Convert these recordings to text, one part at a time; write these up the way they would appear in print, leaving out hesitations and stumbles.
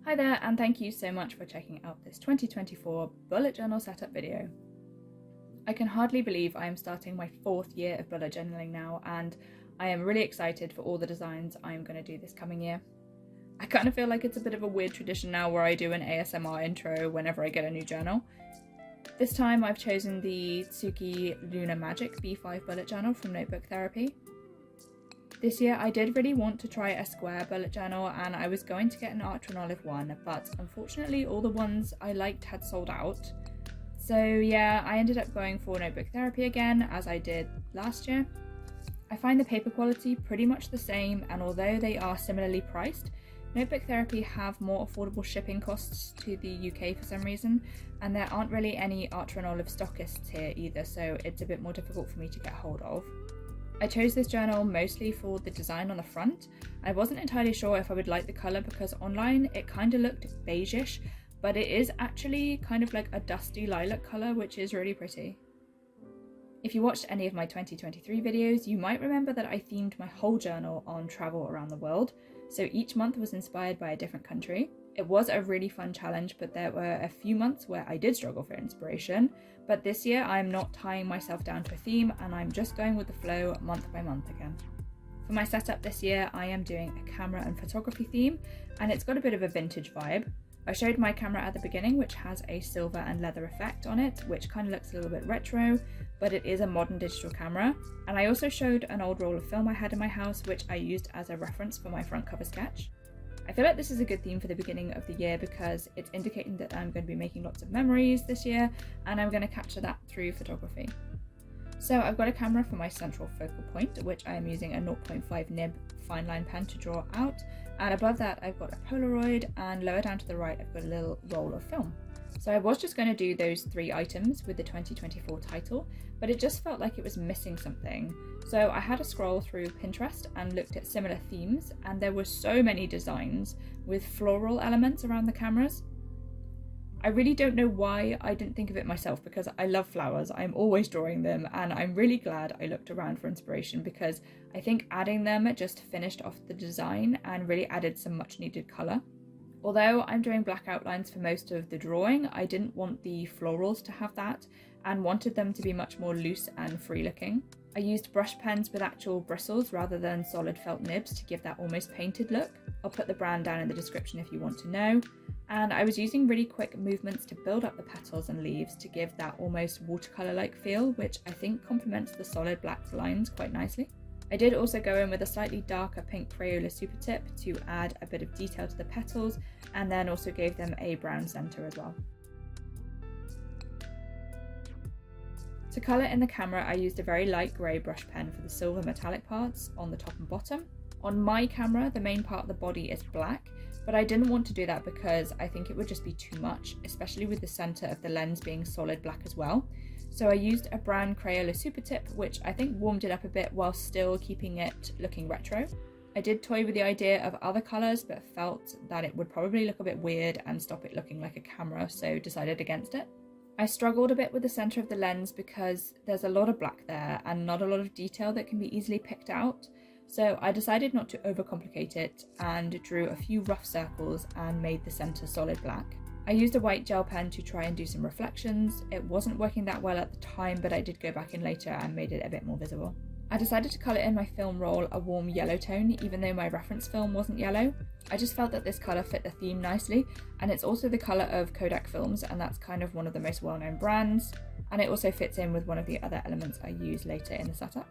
Hi there, and thank you so much for checking out this 2024 bullet journal setup video. I can hardly believe I am starting my 4th year of bullet journaling now, and I am really excited for all the designs I am going to do this coming year. I kind of feel like it's a bit of a weird tradition now where I do an ASMR intro whenever I get a new journal. This time I've chosen the Tsuki Lunar Magic B5 bullet journal from Notebook Therapy. This year I did really want to try a square bullet journal, and I was going to get an Archer and Olive one, but unfortunately all the ones I liked had sold out. So yeah, I ended up going for Notebook Therapy again, as I did last year. I find the paper quality pretty much the same, and although they are similarly priced, Notebook Therapy have more affordable shipping costs to the UK for some reason, and there aren't really any Archer and Olive stockists here either, so it's a bit more difficult for me to get hold of. I chose this journal mostly for the design on the front. I wasn't entirely sure if I would like the colour because online it kind of looked beigeish, but it is actually kind of like a dusty lilac colour, which is really pretty. If you watched any of my 2023 videos, you might remember that I themed my whole journal on travel around the world, so each month was inspired by a different country. It was a really fun challenge, but there were a few months where I did struggle for inspiration, but this year I'm not tying myself down to a theme and I'm just going with the flow month by month again. For my setup this year, I am doing a camera and photography theme, and it's got a bit of a vintage vibe. I showed my camera at the beginning, which has a silver and leather effect on it, which kind of looks a little bit retro, but it is a modern digital camera. And I also showed an old roll of film I had in my house, which I used as a reference for my front cover sketch. I feel like this is a good theme for the beginning of the year because it's indicating that I'm going to be making lots of memories this year, and I'm going to capture that through photography. So I've got a camera for my central focal point, which I am using a 0.5 nib fine line pen to draw out, and above that I've got a Polaroid, and lower down to the right I've got a little roll of film. So I was just going to do those 3 items with the 2024 title, but it just felt like it was missing something. So I had a scroll through Pinterest and looked at similar themes, and there were so many designs with floral elements around the cameras. I really don't know why I didn't think of it myself because I love flowers, I'm always drawing them, and I'm really glad I looked around for inspiration because I think adding them just finished off the design and really added some much needed colour. Although I'm doing black outlines for most of the drawing, I didn't want the florals to have that and wanted them to be much more loose and free looking. I used brush pens with actual bristles rather than solid felt nibs to give that almost painted look. I'll put the brand down in the description if you want to know. And I was using really quick movements to build up the petals and leaves to give that almost watercolour-like feel, which I think complements the solid black lines quite nicely. I did also go in with a slightly darker pink Crayola super tip to add a bit of detail to the petals, and then also gave them a brown centre as well. To colour in the camera, I used a very light grey brush pen for the silver metallic parts on the top and bottom. On my camera, the main part of the body is black, but I didn't want to do that because I think it would just be too much, especially with the centre of the lens being solid black as well. So I used a brown Crayola super tip, which I think warmed it up a bit while still keeping it looking retro. I did toy with the idea of other colours, but felt that it would probably look a bit weird and stop it looking like a camera, so decided against it. I struggled a bit with the centre of the lens because there's a lot of black there and not a lot of detail that can be easily picked out. So I decided not to overcomplicate it and drew a few rough circles and made the centre solid black. I used a white gel pen to try and do some reflections. It wasn't working that well at the time, but I did go back in later and made it a bit more visible. I decided to colour in my film roll a warm yellow tone, even though my reference film wasn't yellow. I just felt that this colour fit the theme nicely, and it's also the colour of Kodak films, and that's kind of one of the most well-known brands, and it also fits in with one of the other elements I use later in the setup.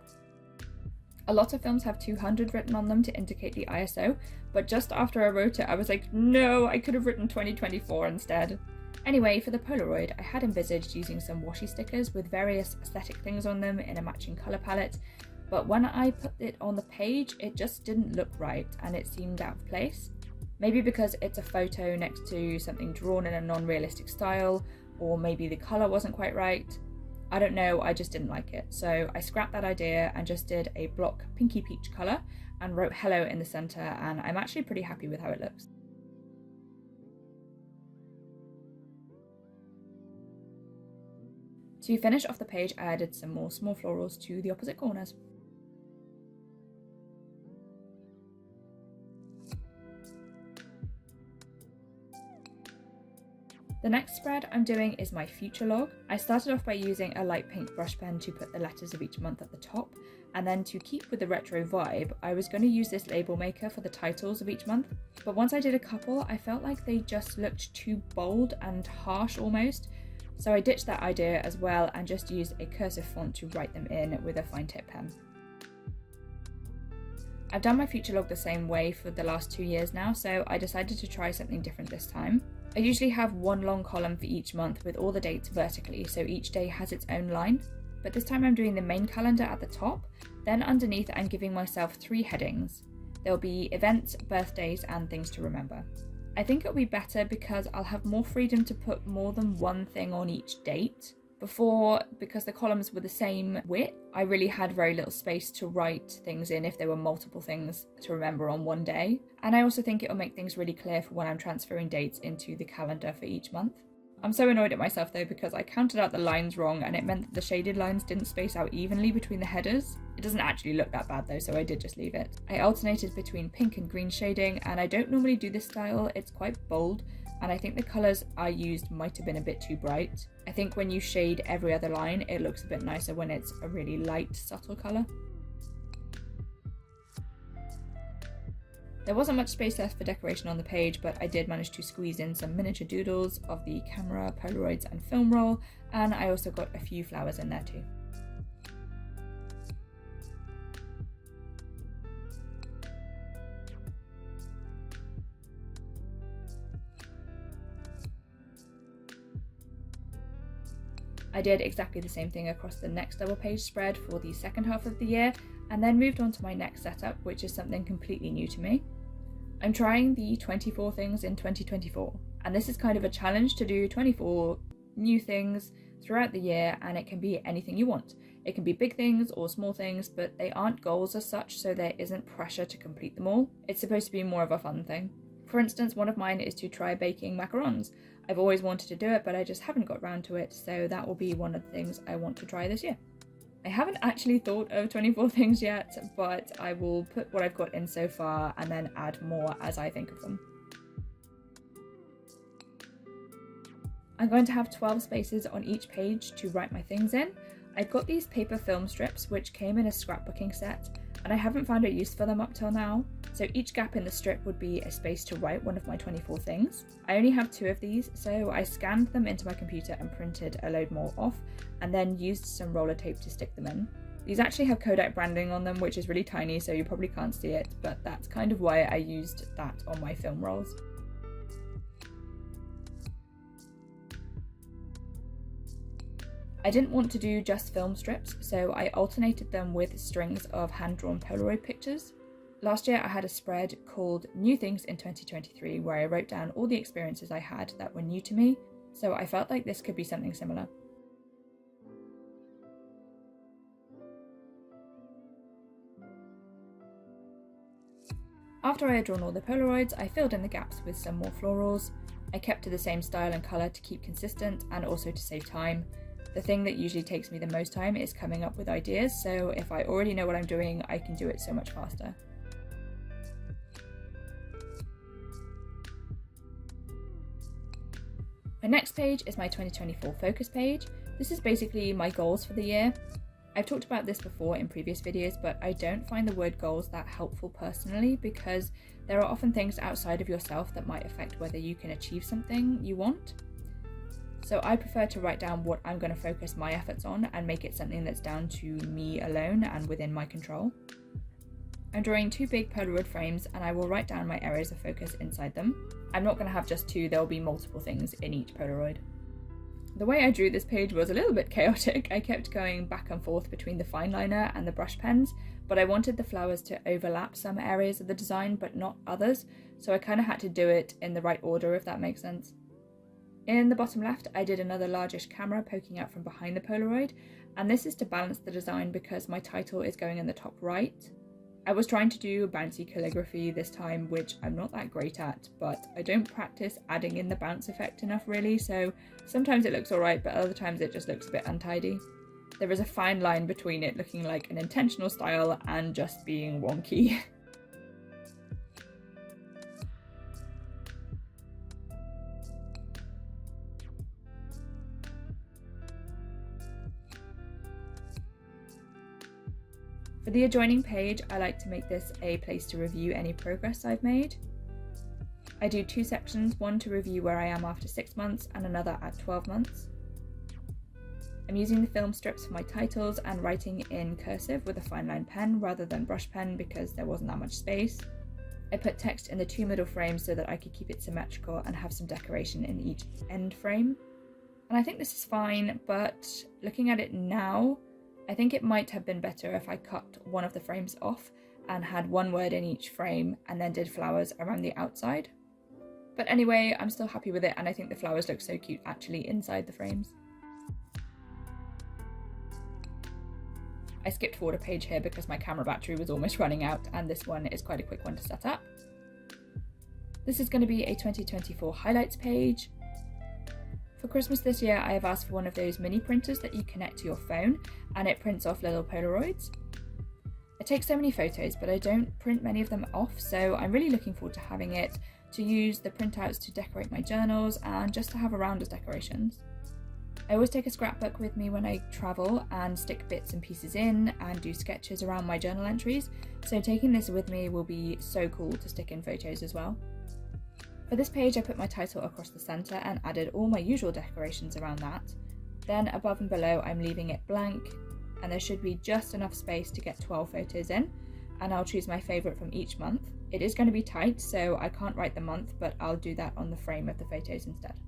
A lot of films have 200 written on them to indicate the ISO, but just after I wrote it, I was like, no, I could have written 2024 instead. Anyway, for the Polaroid, I had envisaged using some washi stickers with various aesthetic things on them in a matching colour palette, but when I put it on the page, it just didn't look right and it seemed out of place. Maybe because it's a photo next to something drawn in a non-realistic style, or maybe the colour wasn't quite right. I don't know, I just didn't like it. So I scrapped that idea and just did a block pinky peach colour and wrote hello in the centre, and I'm actually pretty happy with how it looks. To finish off the page, I added some more small florals to the opposite corners. The next spread I'm doing is my future log. I started off by using a light pink brush pen to put the letters of each month at the top, and then to keep with the retro vibe, I was going to use this label maker for the titles of each month. But once I did a couple, I felt like they just looked too bold and harsh almost, so I ditched that idea as well and just used a cursive font to write them in with a fine tip pen. I've done my future log the same way for the last 2 years now, so I decided to try something different this time. I usually have one long column for each month with all the dates vertically, so each day has its own line. But this time I'm doing the main calendar at the top, then underneath I'm giving myself 3 headings. There'll be events, birthdays, and things to remember. I think it'll be better because I'll have more freedom to put more than one thing on each date. Before, because the columns were the same width, I really had very little space to write things in if there were multiple things to remember on one day. And I also think it'll make things really clear for when I'm transferring dates into the calendar for each month. I'm so annoyed at myself though because I counted out the lines wrong and it meant that the shaded lines didn't space out evenly between the headers. It doesn't actually look that bad though, so I did just leave it. I alternated between pink and green shading, and I don't normally do this style, it's quite bold, and I think the colours I used might have been a bit too bright. I think when you shade every other line, it looks a bit nicer when it's a really light, subtle colour. There wasn't much space left for decoration on the page, but I did manage to squeeze in some miniature doodles of the camera, polaroids and film roll, and I also got a few flowers in there too. I did exactly the same thing across the next double page spread for the second half of the year, and then moved on to my next setup, which is something completely new to me. I'm trying the 24 things in 2024, and this is kind of a challenge to do 24 new things throughout the year, and it can be anything you want. It can be big things or small things, but they aren't goals as such, so there isn't pressure to complete them all. It's supposed to be more of a fun thing. For instance, one of mine is to try baking macarons. I've always wanted to do it, but I just haven't got round to it, so that will be one of the things I want to try this year. I haven't actually thought of 24 things yet, but I will put what I've got in so far and then add more as I think of them. I'm going to have 12 spaces on each page to write my things in. I've got these paper film strips which came in a scrapbooking set, and I haven't found a use for them up till now, so each gap in the strip would be a space to write one of my 24 things. I only have 2 of these, so I scanned them into my computer and printed a load more off, and then used some roller tape to stick them in. These actually have Kodak branding on them, which is really tiny, so you probably can't see it, but that's kind of why I used that on my film rolls. I didn't want to do just film strips, so I alternated them with strings of hand-drawn Polaroid pictures. Last year I had a spread called New Things in 2023 where I wrote down all the experiences I had that were new to me, so I felt like this could be something similar. After I had drawn all the Polaroids, I filled in the gaps with some more florals. I kept to the same style and colour to keep consistent and also to save time. The thing that usually takes me the most time is coming up with ideas, so if I already know what I'm doing, I can do it so much faster. My next page is my 2024 focus page. This is basically my goals for the year. I've talked about this before in previous videos, but I don't find the word goals that helpful personally because there are often things outside of yourself that might affect whether you can achieve something you want. So I prefer to write down what I'm going to focus my efforts on and make it something that's down to me alone and within my control. I'm drawing 2 big Polaroid frames and I will write down my areas of focus inside them. I'm not going to have just 2, there will be multiple things in each Polaroid. The way I drew this page was a little bit chaotic. I kept going back and forth between the fine liner and the brush pens, but I wanted the flowers to overlap some areas of the design but not others, so I kind of had to do it in the right order, if that makes sense. In the bottom left, I did another largish camera poking out from behind the Polaroid, and this is to balance the design because my title is going in the top right. I was trying to do bouncy calligraphy this time, which I'm not that great at, but I don't practice adding in the bounce effect enough really, so sometimes it looks alright, but other times it just looks a bit untidy. There is a fine line between it looking like an intentional style and just being wonky. For the adjoining page, I like to make this a place to review any progress I've made. I do 2 sections, one to review where I am after 6 months and another at 12 months. I'm using the film strips for my titles and writing in cursive with a fine line pen rather than brush pen because there wasn't that much space. I put text in the 2 middle frames so that I could keep it symmetrical and have some decoration in each end frame. And I think this is fine, but looking at it now, I think it might have been better if I cut one of the frames off and had one word in each frame and then did flowers around the outside. But anyway, I'm still happy with it, and I think the flowers look so cute actually inside the frames. I skipped forward a page here because my camera battery was almost running out, and this one is quite a quick one to set up. This is going to be a 2024 highlights page. For Christmas this year, I have asked for one of those mini printers that you connect to your phone and it prints off little polaroids. I take so many photos, but I don't print many of them off, so I'm really looking forward to having it to use the printouts to decorate my journals and just to have around as decorations. I always take a scrapbook with me when I travel and stick bits and pieces in and do sketches around my journal entries, so taking this with me will be so cool to stick in photos as well. For this page, I put my title across the centre and added all my usual decorations around that. Then above and below, I'm leaving it blank, and there should be just enough space to get 12 photos in, and I'll choose my favourite from each month. It is going to be tight, so I can't write the month, but I'll do that on the frame of the photos instead.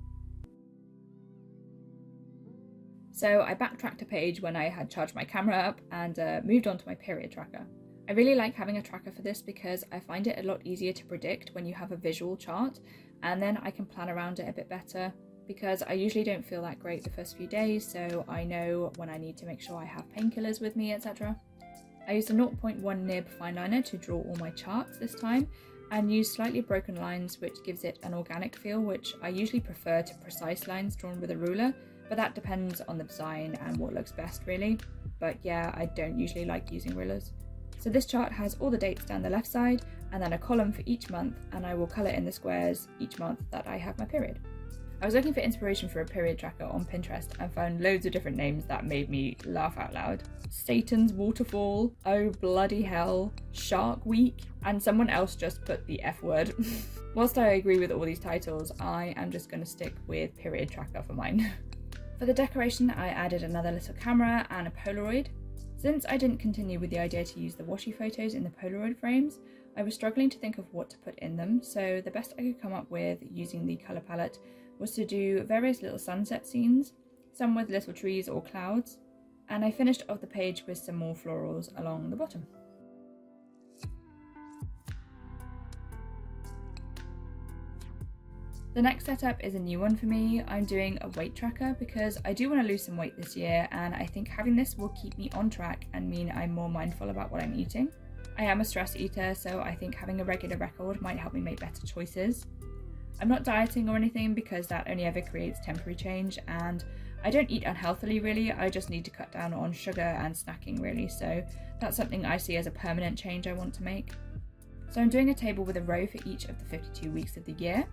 So I backtracked a page when I had charged my camera up and moved on to my period tracker. I really like having a tracker for this because I find it a lot easier to predict when you have a visual chart, and then I can plan around it a bit better because I usually don't feel that great the first few days, so I know when I need to make sure I have painkillers with me, etc. I used a 0.1 nib fine liner to draw all my charts this time and used slightly broken lines, which gives it an organic feel, which I usually prefer to precise lines drawn with a ruler, but that depends on the design and what looks best really. But yeah, I don't usually like using rulers. So this chart has all the dates down the left side and then a column for each month, and I will colour in the squares each month that I have my period. I was looking for inspiration for a period tracker on Pinterest and found loads of different names that made me laugh out loud. Satan's Waterfall, Oh Bloody Hell, Shark Week, and someone else just put the F word. Whilst I agree with all these titles, I am just going to stick with period tracker for mine. For the decoration, I added another little camera and a Polaroid. Since I didn't continue with the idea to use the washi photos in the Polaroid frames, I was struggling to think of what to put in them, so the best I could come up with using the colour palette was to do various little sunset scenes, some with little trees or clouds, and I finished off the page with some more florals along the bottom. The next setup is a new one for me. I'm doing a weight tracker because I do want to lose some weight this year, and I think having this will keep me on track and mean I'm more mindful about what I'm eating. I am a stress eater, so I think having a regular record might help me make better choices. I'm not dieting or anything because that only ever creates temporary change, and I don't eat unhealthily really, I just need to cut down on sugar and snacking really, so that's something I see as a permanent change I want to make. So I'm doing a table with a row for each of the 52 weeks of the year.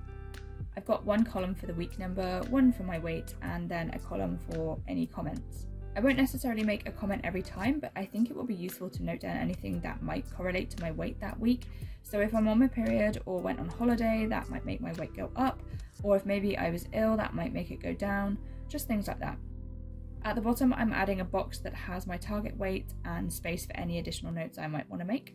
I've got one column for the week number, one for my weight, and then a column for any comments. I won't necessarily make a comment every time, but I think it will be useful to note down anything that might correlate to my weight that week. So if I'm on my period or went on holiday, that might make my weight go up, or if maybe I was ill, that might make it go down, just things like that. At the bottom, I'm adding a box that has my target weight and space for any additional notes I might want to make.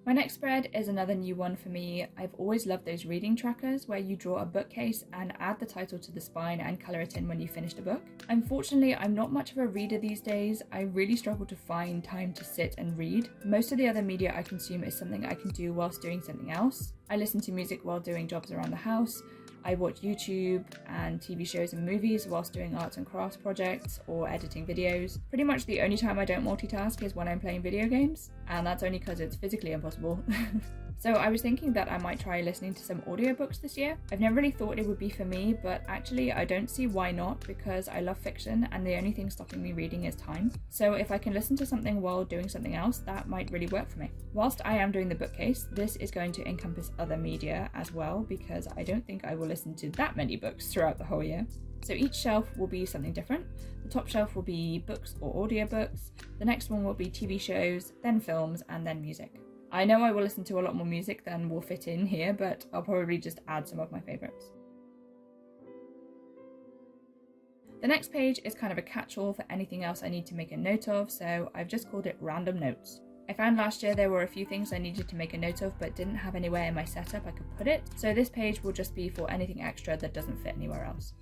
My next spread is another new one for me. I've always loved those reading trackers where you draw a bookcase and add the title to the spine and colour it in when you finished a book. Unfortunately, I'm not much of a reader these days. I really struggle to find time to sit and read. Most of the other media I consume is something I can do whilst doing something else. I listen to music while doing jobs around the house. I watch YouTube and TV shows and movies whilst doing arts and crafts projects or editing videos. Pretty much the only time I don't multitask is when I'm playing video games, and that's only because it's physically impossible. So I was thinking that I might try listening to some audiobooks this year. I've never really thought it would be for me, but actually I don't see why not, because I love fiction and the only thing stopping me reading is time. So if I can listen to something while doing something else, that might really work for me. Whilst I am doing the bookcase, this is going to encompass other media as well, because I don't think I will listen to that many books throughout the whole year. So each shelf will be something different. The top shelf will be books or audiobooks, the next one will be TV shows, then films, and then music. I know I will listen to a lot more music than will fit in here, but I'll probably just add some of my favourites. The next page is kind of a catch-all for anything else I need to make a note of, so I've just called it Random Notes. I found last year there were a few things I needed to make a note of but didn't have anywhere in my setup I could put it, so this page will just be for anything extra that doesn't fit anywhere else.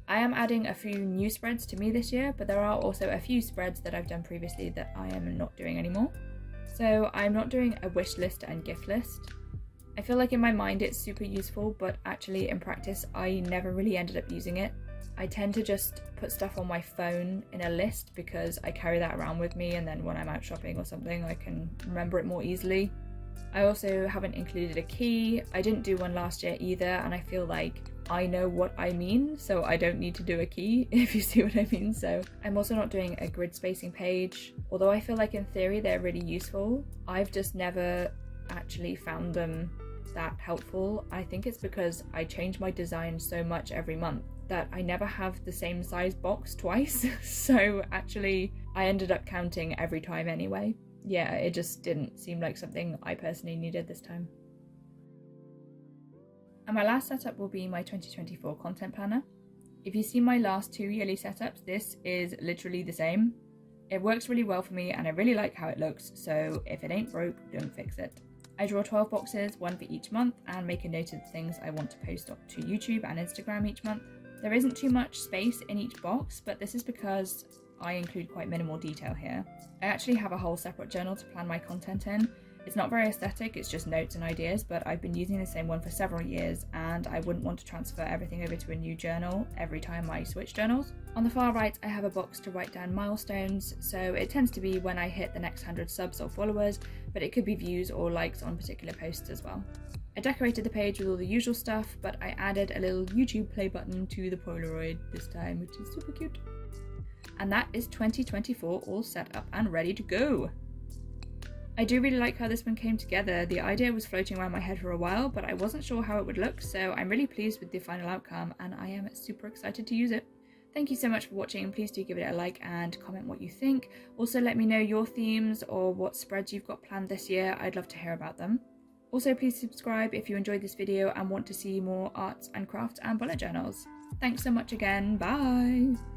I am adding a few new spreads to me this year, but there are also a few spreads that I've done previously that I am not doing anymore. So I'm not doing a wish list and gift list. I feel like in my mind it's super useful, but actually in practice I never really ended up using it. I tend to just put stuff on my phone in a list because I carry that around with me, and then when I'm out shopping or something I can remember it more easily. I also haven't included a key. I didn't do one last year either, and I feel like I know what I mean, so I don't need to do a key, if you see what I mean. So I'm also not doing a grid spacing page, although I feel like in theory they're really useful. I've just never actually found them that helpful. I think it's because I change my design so much every month that I never have the same size box twice. So actually I ended up counting every time anyway. Yeah, it just didn't seem like something I personally needed this time. And my last setup will be my 2024 content planner. If you've seen my last 2 yearly setups, this is literally the same. It works really well for me and I really like how it looks, so if it ain't broke, don't fix it. I draw 12 boxes, one for each month, and make a note of the things I want to post up to YouTube and Instagram each month. There isn't too much space in each box, but this is because I include quite minimal detail here. I actually have a whole separate journal to plan my content in. It's not very aesthetic, it's just notes and ideas, but I've been using the same one for several years and I wouldn't want to transfer everything over to a new journal every time I switch journals. On the far right I have a box to write down milestones, so it tends to be when I hit the next 100 subs or followers, but it could be views or likes on particular posts as well. I decorated the page with all the usual stuff, but I added a little YouTube play button to the Polaroid this time, which is super cute. And that is 2024 all set up and ready to go. I do really like how this one came together. The idea was floating around my head for a while, but I wasn't sure how it would look, so I'm really pleased with the final outcome and I am super excited to use it. Thank you so much for watching, please do give it a like and comment what you think. Also let me know your themes or what spreads you've got planned this year, I'd love to hear about them. Also please subscribe if you enjoyed this video and want to see more arts and crafts and bullet journals. Thanks so much again, bye!